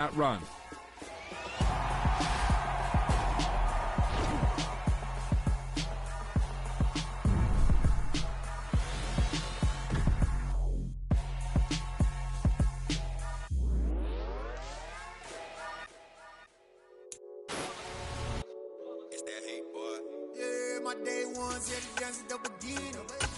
That run. My day ones, yeah, the dance at the beginning.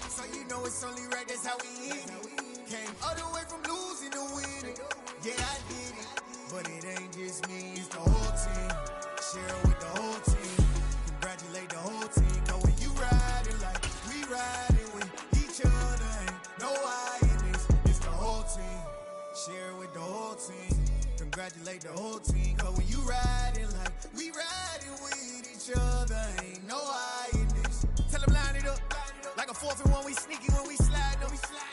So you know it's only right, that's how we end it. Came all the way from losing to winning. Yeah, I did it. But it ain't just me, it's the whole team. Share it with the whole team. Congratulate the whole team. Cause when you riding like we riding with each other, ain't no I in this. It's the whole team. Share it with the whole team. Congratulate the whole team. Cause when you riding like we riding with each other, ain't no I in this. Tell them line it up. Like a 4th and 1, we sneaky when we slide them.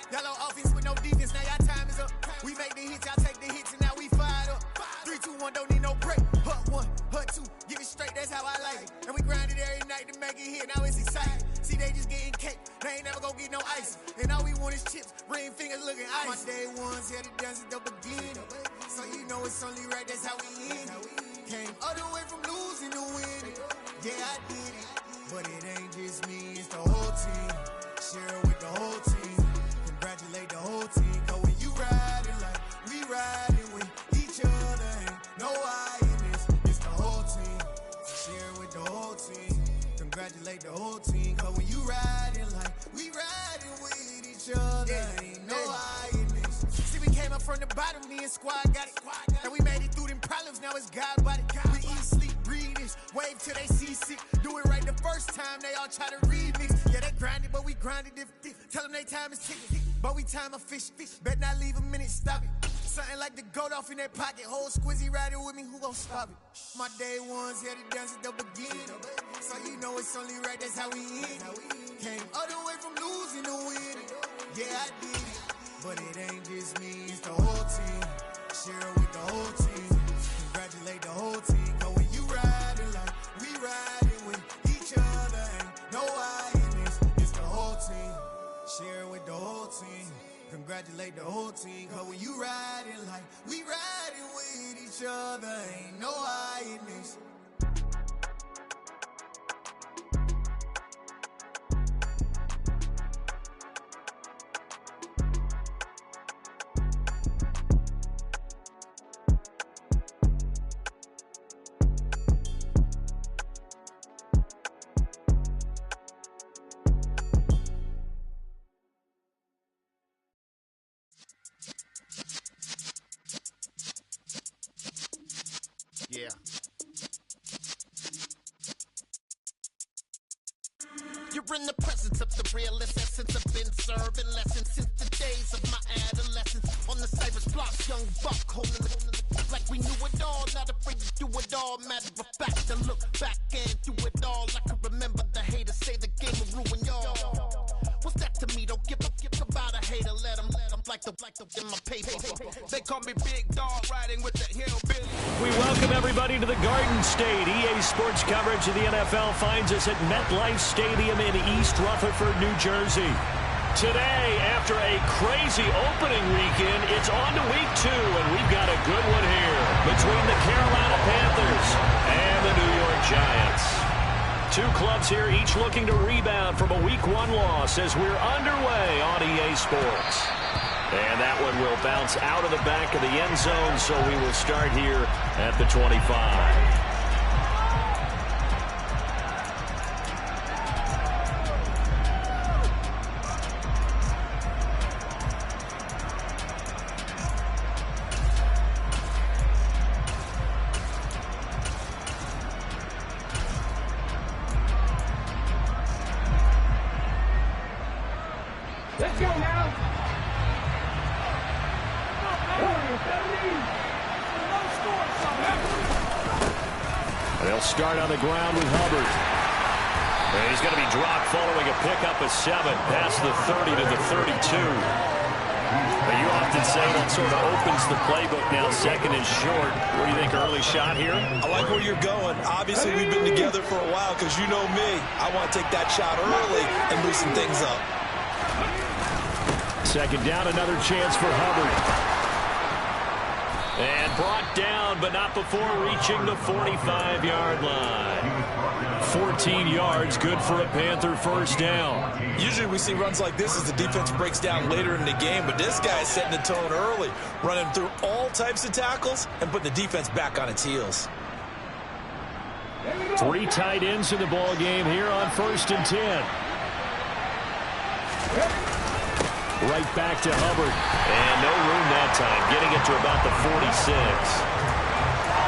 Yellow offense with no defense, now y'all time is up. We make the hits, y'all take the hits, and now we fired up. 3, 2, 1, don't need no break. Hut 1, hut 2, give it straight, that's how I like it. And we grind it every night to make it hit, now it's exciting. See, they just getting cake, they ain't never gonna get no ice. And all we want is chips, ring fingers looking ice. My day ones, yeah, the dance at the beginning. So you know it's only right, that's how we end it. Came all the way from losing to winning. Yeah, I did it. But it ain't just me, it's the whole team. Share it with the whole team. Congratulate the whole team. Cause when you riding like we riding with each other, ain't no I in this. It's the whole team. Share it with the whole team. Congratulate the whole team. Cause when you riding like we riding with each other, ain't no I in this. See, we came up from the bottom, me and squad got it. And we made it through them problems, now it's God body. We eat, sleep, breathe this. Wave till they see sick. Do it right the first time, they all try to remix. Yeah, they grinded, but we grinded different. Tell them they time is ticking, but we time a fish. Bet not leave a minute, stop it. Something like the goat off in their pocket. Whole squizzy riding with me, who gon' stop it? My day ones, yeah, the dance at the beginning. So you know it's only right, that's how we end it. Came all the way from losing to winning. Yeah, I did it. But it ain't just me, it's the whole team. Share it with the whole team. Congratulate the whole team. Cause when you riding like we riding with each other, ain't no I in this. It's the whole team. Share it with the whole team. Congratulate the whole team. Cause when you riding like we riding with each other, ain't no I in this. Yeah. You're in the presence of the realest essence. I've been serving lessons since the days of my adolescence. On the Cyrus blocks, young buck holding the like we knew it all, not afraid to do it all. Matter of fact, to look back and do it all. I can remember the haters say the game will ruin y'all. What's that to me? Don't give about a hater. Let them like the in my paper. They call me Big Dog riding with the hillbilly. We welcome everybody to the Garden State. EA Sports coverage of the NFL finds us at MetLife Stadium in East Rutherford, New Jersey. Today, after a crazy opening weekend, it's on to week 2, and we've got a good one here between the Carolina Panthers and the New York Giants. Two clubs here, each looking to rebound from a week 1 loss as we're underway on EA Sports. And that one will bounce out of the back of the end zone, so we will start here at the 25. Let's go now. They'll start on the ground with Hubbard. And he's going to be dropped following a pickup of 7 past the 30 to the 32. But you often say that sort of opens the playbook now, 2nd and short. What do you think, early shot here? I like where you're going. Obviously, we've been together for a while because you know me. I want to take that shot early and loosen things up. 2nd down, another chance for Hubbard. And brought down, but not before reaching the 45-yard line. 14 yards, good for a Panther first down. Usually we see runs like this as the defense breaks down later in the game, but this guy is setting the tone early, running through all types of tackles and putting the defense back on its heels. 3 tight ends in the ball game here on 1st and 10. Right back to Hubbard. And no room that time, getting it to about the 46.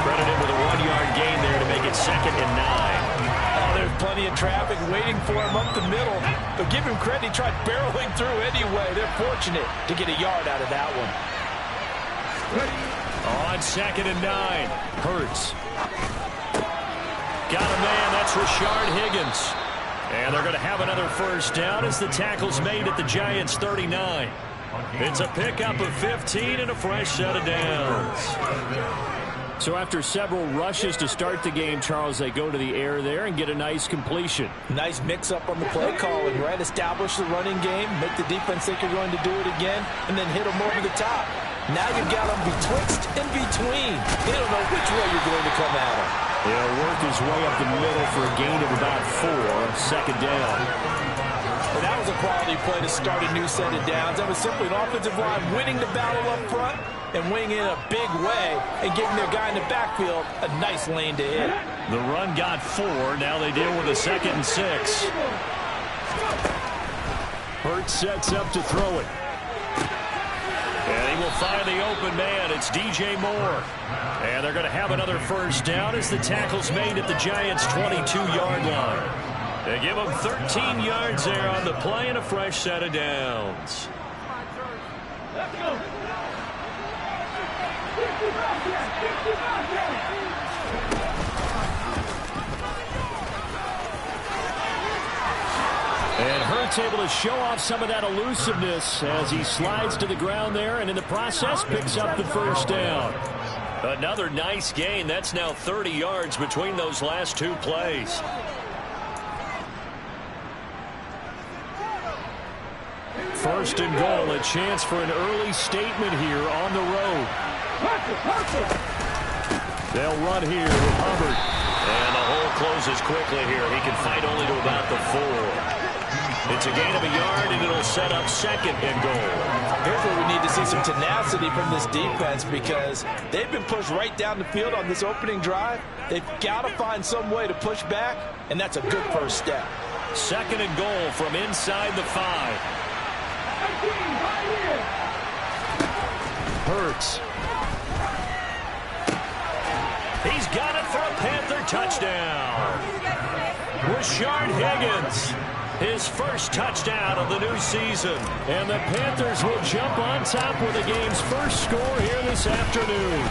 Credit him with a 1-yard gain there to make it 2nd and 9. Oh, there's plenty of traffic waiting for him up the middle. But give him credit, he tried barreling through anyway. They're fortunate to get a yard out of that one. On 2nd and 9, Hurts. Got a man, that's Rashard Higgins. And they're going to have another first down as the tackle's made at the Giants' 39. It's a pickup of 15 and a fresh set of downs. So after several rushes to start the game, Charles, they go to the air there and get a nice completion. Nice mix-up on the play calling, right? Establish the running game, make the defense think you're going to do it again, and then hit them over the top. Now you've got them betwixt and between. They don't know which way you're going to come at them. He'll work his way up the middle for a gain of about 4, 2nd down. Well, that was a quality play to start a new set of downs. That was simply an offensive line winning the battle up front and winning in a big way and giving their guy in the backfield a nice lane to hit. The run got 4. Now they deal with a 2nd and 6. Hurts sets up to throw it. And he will find the open man. It's DJ Moore. And they're going to have another first down as the tackle's made at the Giants' 22-yard line. They give them 13 yards there on the play and a fresh set of downs. And Hurts able to show off some of that elusiveness as he slides to the ground there and in the process picks up the first down. Another nice gain. That's now 30 yards between those last 2 plays. First and goal, a chance for an early statement here on the road. They'll run here with Hubbard. And the hole closes quickly here. He can fight only to about the 4. It's a gain of a yard, and it'll set up 2nd and goal. Here's where we need to see some tenacity from this defense because they've been pushed right down the field on this opening drive. They've got to find some way to push back, and that's a good first step. 2nd and goal from inside the 5. Hurts. He's got it for a Panther touchdown. Rashard Higgins. His first touchdown of the new season. And the Panthers will jump on top with the game's first score here this afternoon.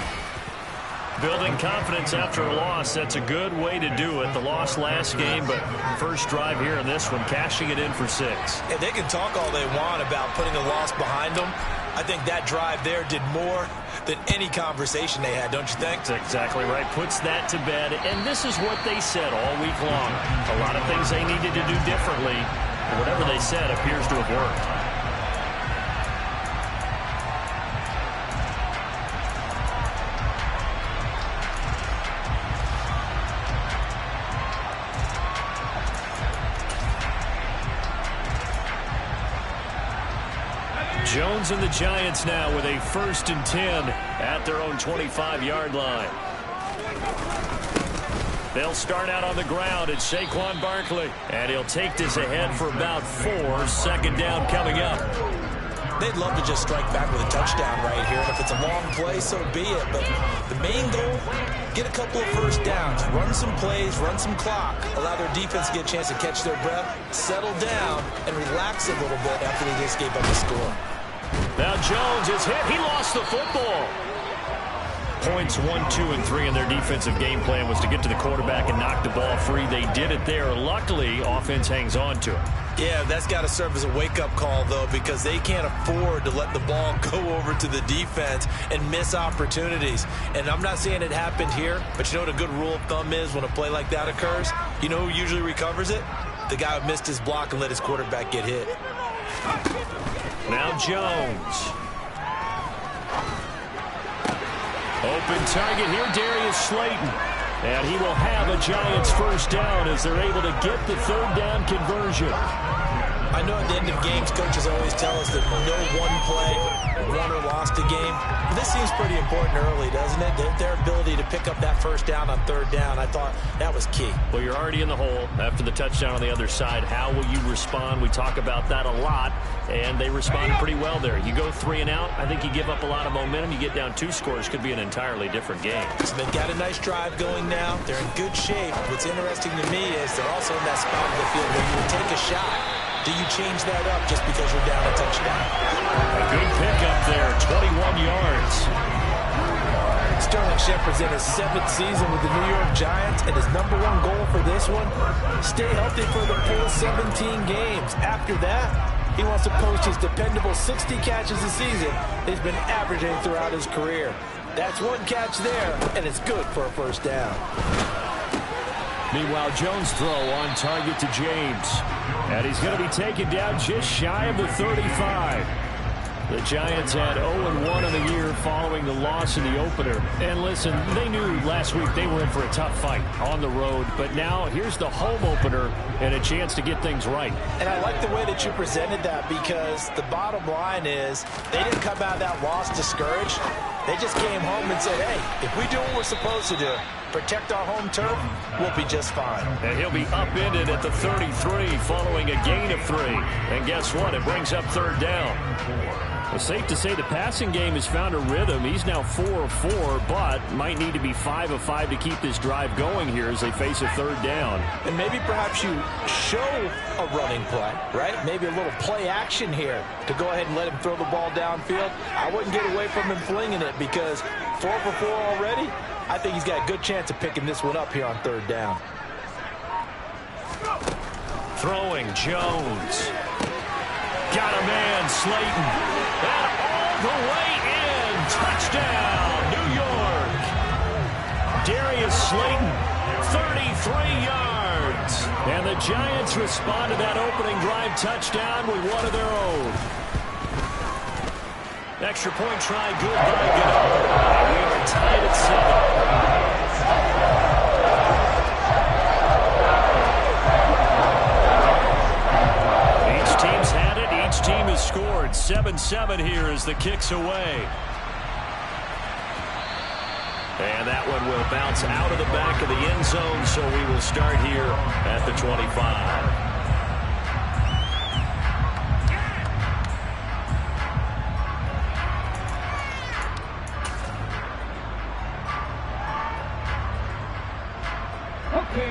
Building confidence after a loss, that's a good way to do it. The loss last game, but first drive here in this one, cashing it in for 6. Yeah, they can talk all they want about putting a loss behind them. I think that drive there did more than any conversation they had, don't you think? That's exactly right. Puts that to bed. And this is what they said all week long. A lot of things they needed to do differently. Whatever they said appears to have worked. Jones and the Giants now with a 1st and 10 at their own 25-yard line. They'll start out on the ground. It's Saquon Barkley. And he'll take this ahead for about 4. 2nd down coming up. They'd love to just strike back with a touchdown right here. And if it's a long play, so be it. But the main goal, get a couple of first downs. Run some plays, run some clock. Allow their defense to get a chance to catch their breath, settle down, and relax a little bit after they just gave up a score. Now Jones is hit. He lost the football. Points 1, 2, and 3 in their defensive game plan was to get to the quarterback and knock the ball free. They did it there. Luckily, offense hangs on to it. Yeah, that's got to serve as a wake-up call, though, because they can't afford to let the ball go over to the defense and miss opportunities. And I'm not saying it happened here, but you know what a good rule of thumb is when a play like that occurs? You know who usually recovers it? The guy who missed his block and let his quarterback get hit. Now Jones. Open target here, Darius Slayton. And he will have a Giants first down as they're able to get the third down conversion. I know at the end of games, coaches always tell us that no one play won or lost a game. But this seems pretty important early, doesn't it? Their ability to pick up that first down on third down, I thought that was key. Well, you're already in the hole after the touchdown on the other side. How will you respond? We talk about that a lot, and they responded pretty well there. You go 3 and out, I think you give up a lot of momentum. You get down 2 scores, could be an entirely different game. So they've got a nice drive going now. They're in good shape. What's interesting to me is they're also in that spot of the field where you would take a shot. Do you change that up just because you're down a touchdown? A good pickup there, 21 yards. Sterling Shepard's in his 7th season with the New York Giants, and his #1 goal for this one, stay healthy for the full 17 games. After that, he wants to post his dependable 60 catches a season he's been averaging throughout his career. That's 1 catch there, and it's good for a first down. Meanwhile, Jones' throw on target to James. And he's going to be taken down just shy of the 35. The Giants had 0-1 in the year following the loss in the opener. And listen, they knew last week they were in for a tough fight on the road. But now here's the home opener and a chance to get things right. And I like the way that you presented that, because the bottom line is they didn't come out of that loss discouraged. They just came home and said, hey, if we do what we're supposed to do, protect our home turf, we'll be just fine. And he'll be upended at the 33 following a gain of 3. And guess what? It brings up third down. It's safe to say the passing game has found a rhythm. He's now 4 of 4, but might need to be 5 of 5 to keep this drive going here as they face a third down. And maybe perhaps you show a running play, right? Maybe a little play action here to go ahead and let him throw the ball downfield. I wouldn't get away from him flinging it, because 4 for 4 already, I think he's got a good chance of picking this one up here on third down. Throwing, Jones. Got a man, Slayton. And all the way in. Touchdown, New York. Darius Slayton, 33 yards. And the Giants respond to that opening drive touchdown with one of their own. Extra point try, good by Goodell. And we are tied at 7. Each team's had it. Each team has scored. 7-7 here as the kick's away. And that one will bounce out of the back of the end zone, so we will start here at the 25.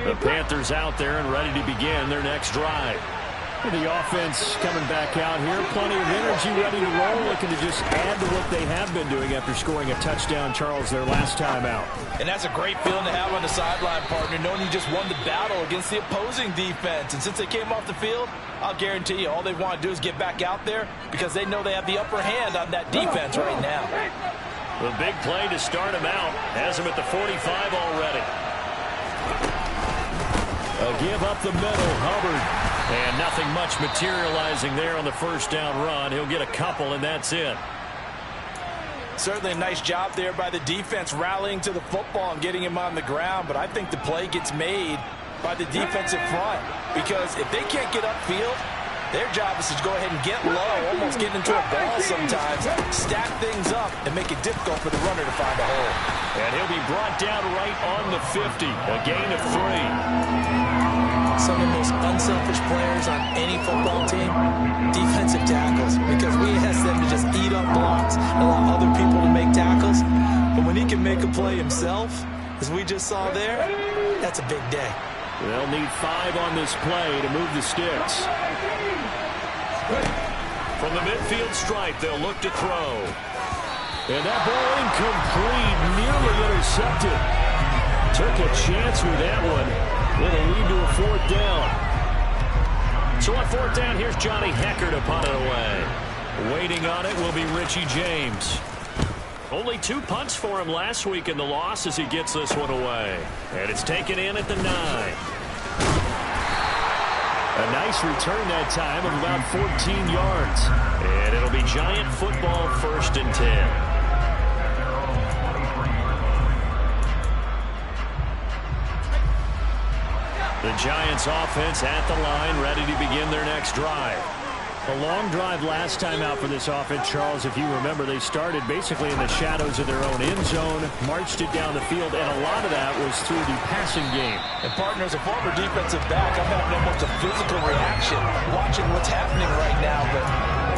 The Panthers out there and ready to begin their next drive. The offense coming back out here. Plenty of energy, ready to roll, looking to just add to what they have been doing after scoring a touchdown, Charles, their last time out. And that's a great feeling to have on the sideline, partner, knowing you just won the battle against the opposing defense. And since they came off the field, I'll guarantee you all they want to do is get back out there, because they know they have the upper hand on that defense right now. The big play to start him out. Has him at the 45 already. A give up the middle, Hubbard. And nothing much materializing there on the first down run. He'll get a couple, and that's it. Certainly a nice job there by the defense rallying to the football and getting him on the ground. But I think the play gets made by the defensive front, because if they can't get upfield, their job is to go ahead and get low, almost get into a ball sometimes, stack things up, and make it difficult for the runner to find a hole. And he'll be brought down right on the 50, a gain of 3. Some of the most unselfish players on any football team, defensive tackles, because we ask them to just eat up blocks, allow other people to make tackles. But when he can make a play himself, as we just saw there, that's a big day. They'll need 5 on this play to move the sticks. From the midfield stripe, they'll look to throw. And that ball incomplete, nearly intercepted. Took a chance with that one. It'll lead to a 4th down. So on 4th down, here's Johnny Hecker to punt it away. Waiting on it will be Richie James. Only 2 punts for him last week in the loss as he gets this one away. And it's taken in at the 9. A nice return that time of about 14 yards. And it'll be Giant football, 1st and 10. The Giants offense at the line, ready to begin their next drive. A long drive last time out for this offense, Charles. If you remember, they started basically in the shadows of their own end zone, marched it down the field, and a lot of that was through the passing game. And, partner, as a former defensive back, I'm having almost a physical reaction watching what's happening right now. But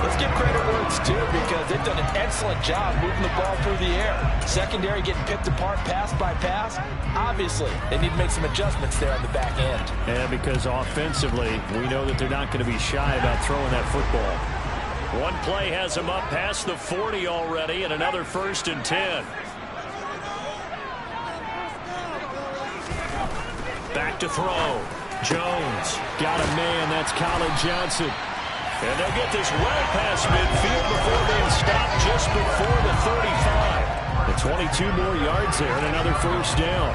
let's give credit where it's due, because they've done an excellent job moving the ball through the air. Secondary getting picked apart pass by pass. Obviously, they need to make some adjustments there on the back end. And because offensively, we know that they're not going to be shy about throwing that football. One play has them up past the 40 already, and another 1st and 10. Back to throw. Jones got a man. That's Colin Johnson. And they'll get this well past midfield before being stopped just before the 35. And 22 more yards there and another 1st down.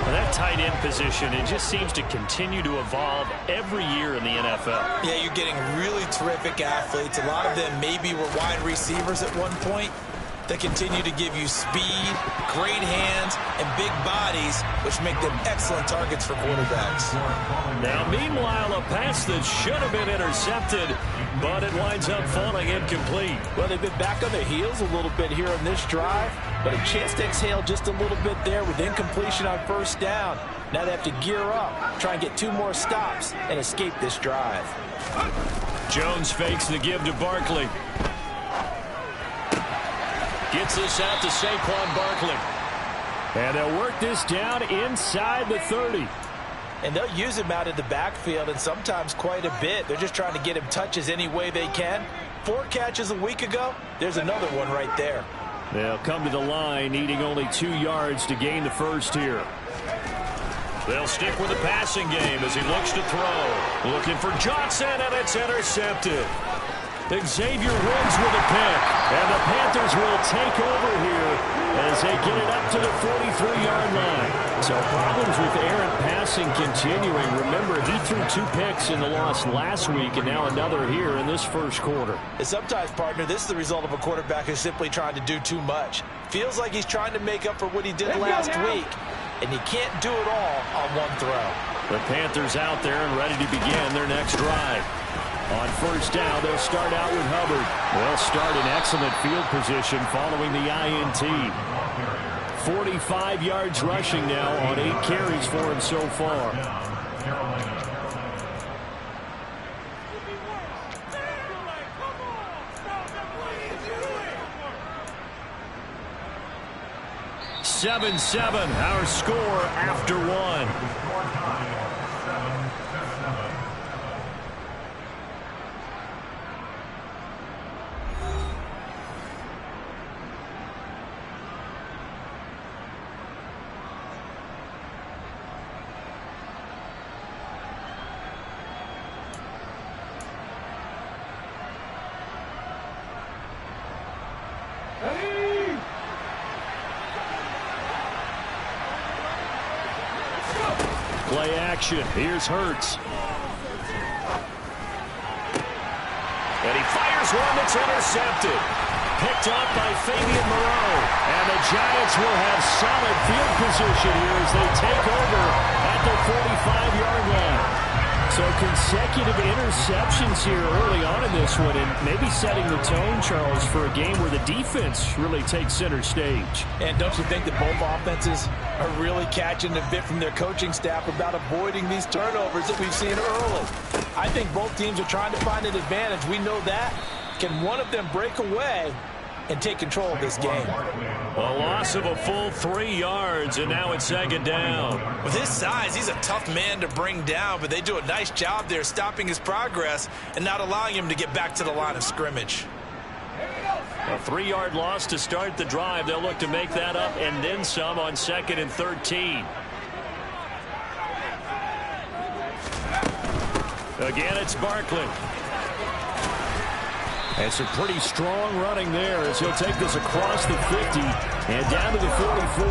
And that tight end position, it just seems to continue to evolve every year in the NFL. Yeah, you're getting really terrific athletes. A lot of them maybe were wide receivers at one point. They continue to give you speed, great hands, and big bodies, which make them excellent targets for quarterbacks. Now, meanwhile, a pass that should have been intercepted, but it winds up falling incomplete. Well, they've been back on their heels a little bit here on this drive, but a chance to exhale just a little bit there with incompletion on 1st down. Now they have to gear up, try and get 2 more stops, and escape this drive. Jones fakes the give to Barkley. Gets this out to Saquon Barkley. And they'll work this down inside the 30. And they'll use him out in the backfield, and sometimes quite a bit. They're just trying to get him touches any way they can. 4 catches a week ago. There's another one right there. They'll come to the line, needing only 2 yards to gain the 1st here. They'll stick with the passing game as he looks to throw. Looking for Johnson, and it's intercepted. Xavier Woods with a pick, and the Panthers will take over here as they get it up to the 43-yard line. So problems with errant passing continuing. Remember, he threw 2 picks in the loss last week, and now another here in this 1st quarter. And sometimes, partner, this is the result of a quarterback who's simply trying to do too much. Feels like he's trying to make up for what he did last week, and he can't do it all on 1 throw. The Panthers out there and ready to begin their next drive. On 1st down, they'll start out with Hubbard. They'll start in excellent field position following the INT. 45 yards rushing now on 8 carries for him so far. (7-7) our score after 1. Play action. Here's Hurts. And he fires one that's intercepted. Picked up by Fabian Moreau. And the Giants will have solid field position here as they take over at the 45-yard line. So consecutive interceptions here early on in this one, and maybe setting the tone, Charles, for a game where the defense really takes center stage. And don't you think that both offenses are really catching a bit from their coaching staff about avoiding these turnovers that we've seen early? I think both teams are trying to find an advantage. We know that. Can one of them break away and take control of this game? A loss of a full 3 yards, and now it's 2nd down. With his size, he's a tough man to bring down, but they do a nice job there stopping his progress and not allowing him to get back to the line of scrimmage. A 3-yard loss to start the drive. They'll look to make that up and then some on 2nd and 13. Again, it's Barkley. And some pretty strong running there as he'll take this across the 50 and down to the 44.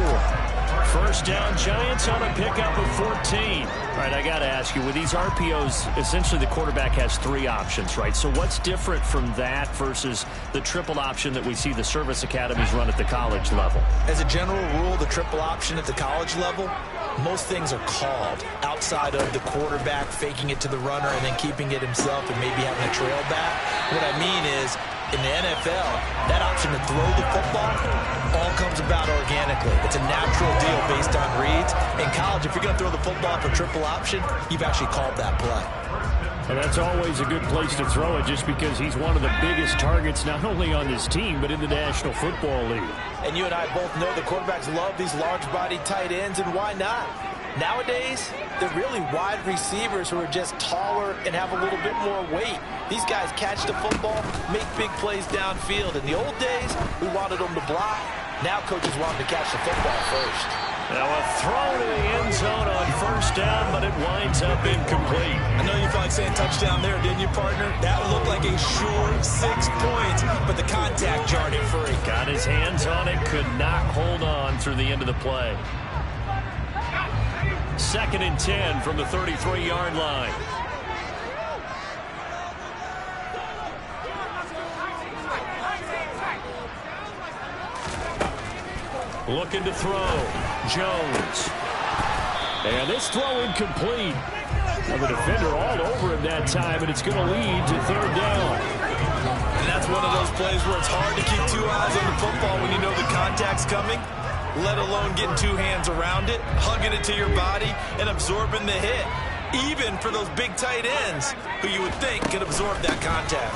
1st down, Giants on a pickup of 14. All right, I got to ask you, with these RPOs, essentially the quarterback has 3 options, right? So what's different from that versus the triple option that we see the service academies run at the college level? As a general rule, the triple option at the college level most things are called outside of the quarterback faking it to the runner and then keeping it himself and maybe having a trail back. What I mean is, in the NFL, that option to throw the football all comes about organically. It's a natural deal based on reads. In college, if you're going to throw the football for triple option, you've actually called that play. And that's always a good place to throw it just because he's one of the biggest targets not only on this team but in the National Football League. And you and I both know the quarterbacks love these large-bodied tight ends, and why not? Nowadays, they're really wide receivers who are just taller and have a little bit more weight. These guys catch the football, make big plays downfield. In the old days, we wanted them to block. Now coaches want them to catch the football first. Now a throw to the end zone on first down, but it winds up incomplete. I know you felt like saying touchdown there, didn't you, partner? That looked like a sure 6 points, but the contact jarred it free. Got his hands on it, could not hold on through the end of the play. 2nd and 10 from the 33-yard line. Looking to throw. Jones. And this throw incomplete. The defender all over him that time, and it's going to lead to 3rd down. And that's one of those plays where it's hard to keep 2 eyes on the football when you know the contact's coming, let alone getting 2 hands around it, hugging it to your body, and absorbing the hit. Even for those big tight ends who you would think could absorb that contact.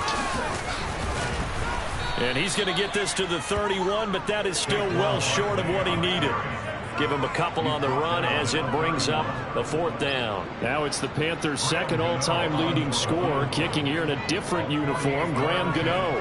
And he's going to get this to the 31, but that is still well short of what he needed. Give him a couple on the run as it brings up the 4th down. Now it's the Panthers' 2nd all-time leading scorer, kicking here in a different uniform, Graham Gano.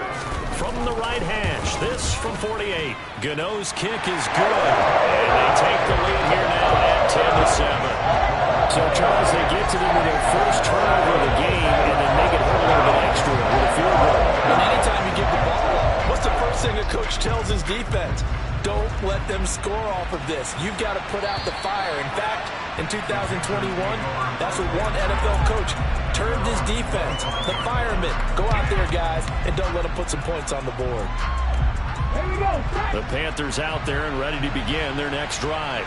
From the right hash, this from 48. Gano's kick is good, and they take the lead here now at 10-7. So, Charles, they get to them with their first turnover of the game and then make it hurt a little bit extra with a field goal. And anytime you give the ball up, what's the first thing a coach tells his defense? Don't let them score off of this. You've got to put out the fire. In fact, in 2021, that's what one NFL coach turned his defense. The firemen. Go out there, guys, and don't let them put some points on the board. The Panthers out there and ready to begin their next drive.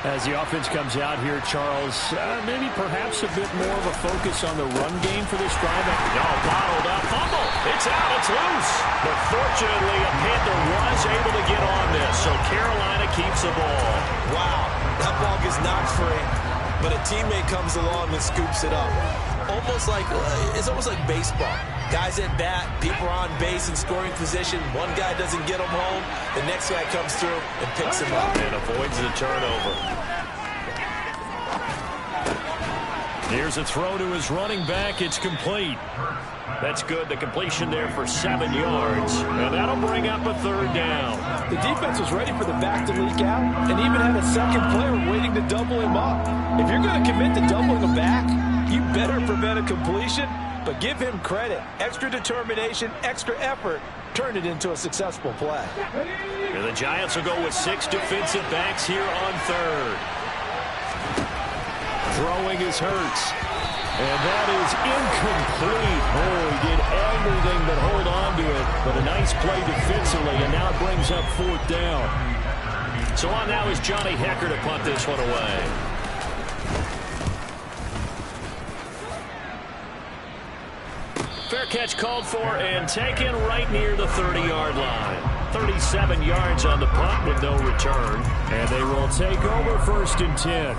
As the offense comes out here, Charles, maybe perhaps a bit more of a focus on the run game for this drive. No, bottled up, fumble. It's out, it's loose. But fortunately, a Panther was able to get on this, so Carolina keeps the ball. Wow, that ball gets knocked free, but a teammate comes along and scoops it up. It's almost like baseball. Guys at bat, people are on base in scoring position. One guy doesn't get him home. The next guy comes through and picks him up. And avoids the turnover. Here's a throw to his running back. It's complete. That's good. The completion there for 7 yards. And that'll bring up a 3rd down. The defense was ready for the back to leak out and even had a second player waiting to double him up. If you're going to commit to doubling a back, you better prevent a completion. But give him credit. Extra determination, extra effort. Turn it into a successful play. And the Giants will go with 6 defensive backs here on 3rd. Throwing is Hurts. And that is incomplete. Oh, he did everything but hold on to it. But a nice play defensively, and now it brings up 4th down. So on now is Johnny Hecker to punt this one away. Fair catch called for and taken right near the 30-yard line. 37 yards on the punt with no return. And they will take over 1st and 10.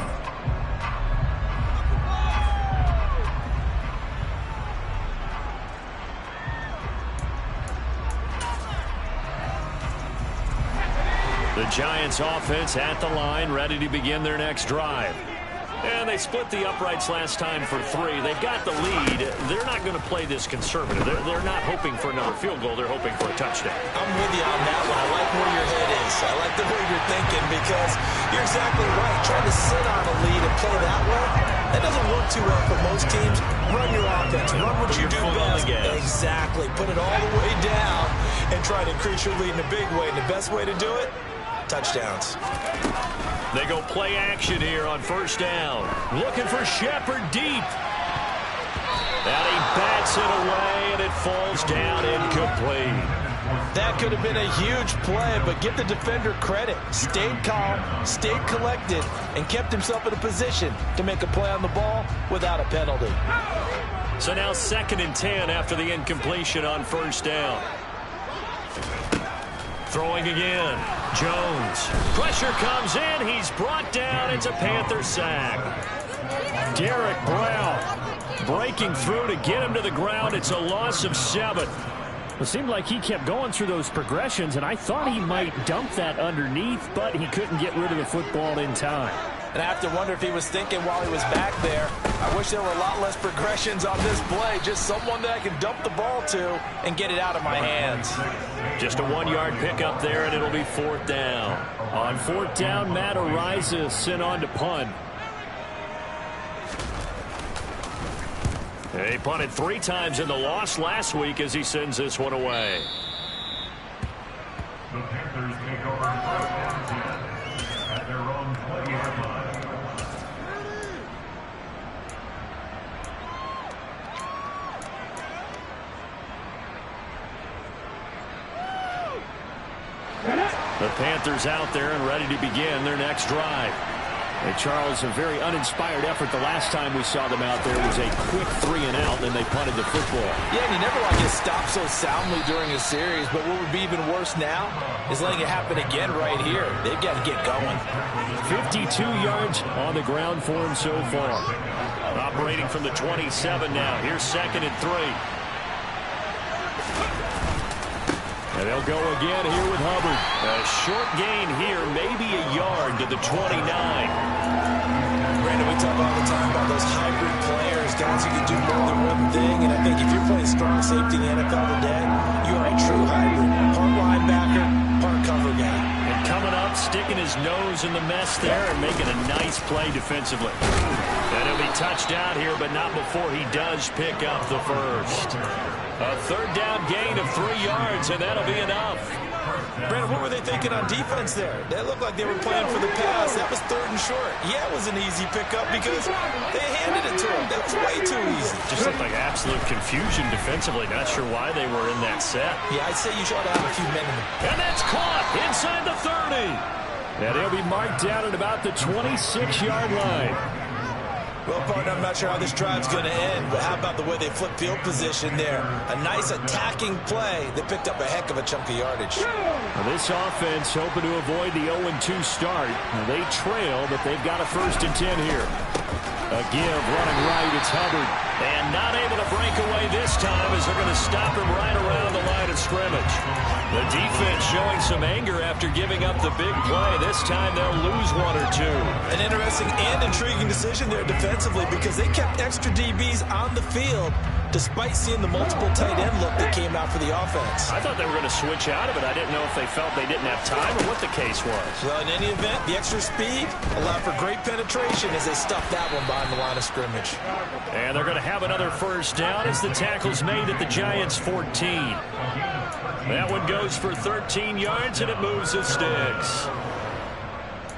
The Giants offense at the line, ready to begin their next drive. And they split the uprights last time for 3. They've got the lead. They're not going to play this conservative. They're not hoping for another field goal. They're hoping for a touchdown. I'm with you on that one. I like where your head is. I like the way you're thinking because you're exactly right. Trying to sit on a lead and play that way, that doesn't work too well for most teams. Run your offense. Run what you do best. Exactly. Put it all the way down and try to increase your lead in a big way. And the best way to do it, touchdowns. They go play action here on 1st down. Looking for Shepard deep. And he bats it away, and it falls down incomplete. That could have been a huge play, but give the defender credit. Stayed calm, stayed collected, and kept himself in a position to make a play on the ball without a penalty. So now 2nd and 10 after the incompletion on 1st down. Throwing again. Jones. Pressure comes in. He's brought down. It's a Panther sack. Derek Brown breaking through to get him to the ground. It's a loss of 7. It seemed like he kept going through those progressions, and I thought he might dump that underneath, but he couldn't get rid of the football in time. And I have to wonder if he was thinking while he was back there, I wish there were a lot less progressions on this play. Just someone that I can dump the ball to and get it out of my hands. Just a 1-yard pickup there, and it'll be 4th down. On 4th down, Matt Ariza sent on to punt. He punted 3 times in the loss last week as he sends this one away. The Panthers take over 1st and 10 at their own 20-yard line. The Panthers out there and ready to begin their next drive. Hey, Charles, a very uninspired effort. The last time we saw them out there was a quick 3 and out, and they punted the football. Yeah, and you never want to get stopped so soundly during a series, but what would be even worse now is letting it happen again right here. They've got to get going. 52 yards on the ground for him so far. Operating from the 27 now. Here's 2nd and 3. And they'll go again here with Hubbard. A short gain here, maybe a yard to the 29. Brandon, we talk all the time about those hybrid players, guys who can do more than one thing. And I think if you're playing strong safety in the NFL today, you are a true hybrid. Part linebacker, part cover guy. And coming up, sticking his nose in the mess there and making a nice play defensively. And he'll be touched out here, but not before he does pick up the first. A 3rd down gain of 3 yards, and that'll be enough. Brandon, what were they thinking on defense there? They looked like they were playing for the pass. That was 3rd and short. Yeah, it was an easy pickup because they handed it to him. That was way too easy. Just looked like absolute confusion defensively. Not sure why they were in that set. Yeah, I'd say you should have a few men in the... And that's caught inside the 30. And he'll be marked down at about the 26-yard line. Well, partner, I'm not sure how this drive's going to end, but how about the way they flip field position there? A nice attacking play that picked up a heck of a chunk of yardage. Well, this offense hoping to avoid the 0-2 start. Now, they trail, but they've got a 1st and 10 here. A give running right, it's Hubbard. And not able to break away this time as they're going to stop him right around the line of scrimmage. The defense showing some anger after giving up the big play. This time they'll lose 1 or 2. An interesting and intriguing decision there defensively because they kept extra DBs on the field despite seeing the multiple tight end look that came out for the offense. I thought they were going to switch out of it. I didn't know if they felt they didn't have time or what the case was. Well, in any event, the extra speed allowed for great penetration as they stuffed that one behind the line of scrimmage. And they're going to have another 1st down as the tackle's made at the Giants' 14. That one goes for 13 yards, and it moves the sticks.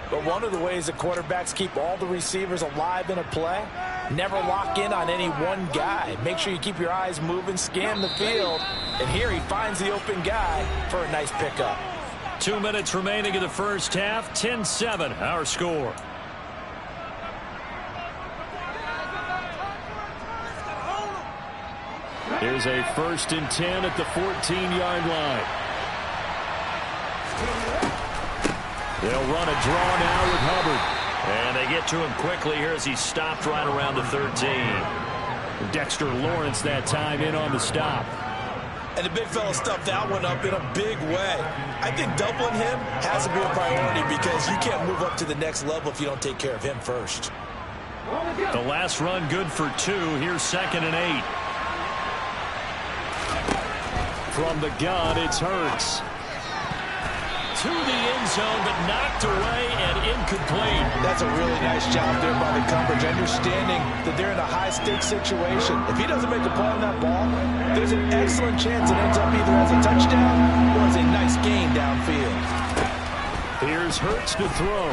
But one of the ways that quarterbacks keep all the receivers alive in a play, never lock in on any one guy. Make sure you keep your eyes moving, scan the field, and here he finds the open guy for a nice pickup. 2 minutes remaining in the 1st half, 10-7, our score. Here's a 1st and 10 at the 14-yard line. They'll run a draw now with Hubbard. And they get to him quickly here as he's stopped right around the 13. Dexter Lawrence that time in on the stop. And the big fella stuffed that one up in a big way. I think doubling him has to be a priority because you can't move up to the next level if you don't take care of him first. The last run good for 2. Here's 2nd and 8. From the gun, it's Hurts. To the end zone, but knocked away and incomplete. That's a really nice job there by the coverage, understanding that they're in a high-stakes situation. If he doesn't make a play on that ball, there's an excellent chance it ends up either as a touchdown or as a nice gain downfield. Here's Hurts to throw.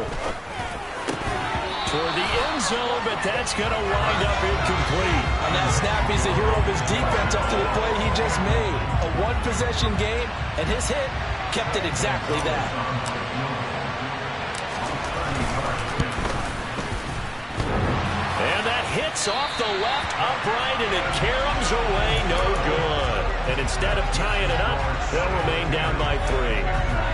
for the end zone, but that's going to wind up incomplete. On that snap, he's the hero of his defense after the play he just made. A one-possession game, and his hit kept it exactly that. And that hits off the left upright, and it caroms away, no good. And instead of tying it up, they'll remain down by 3.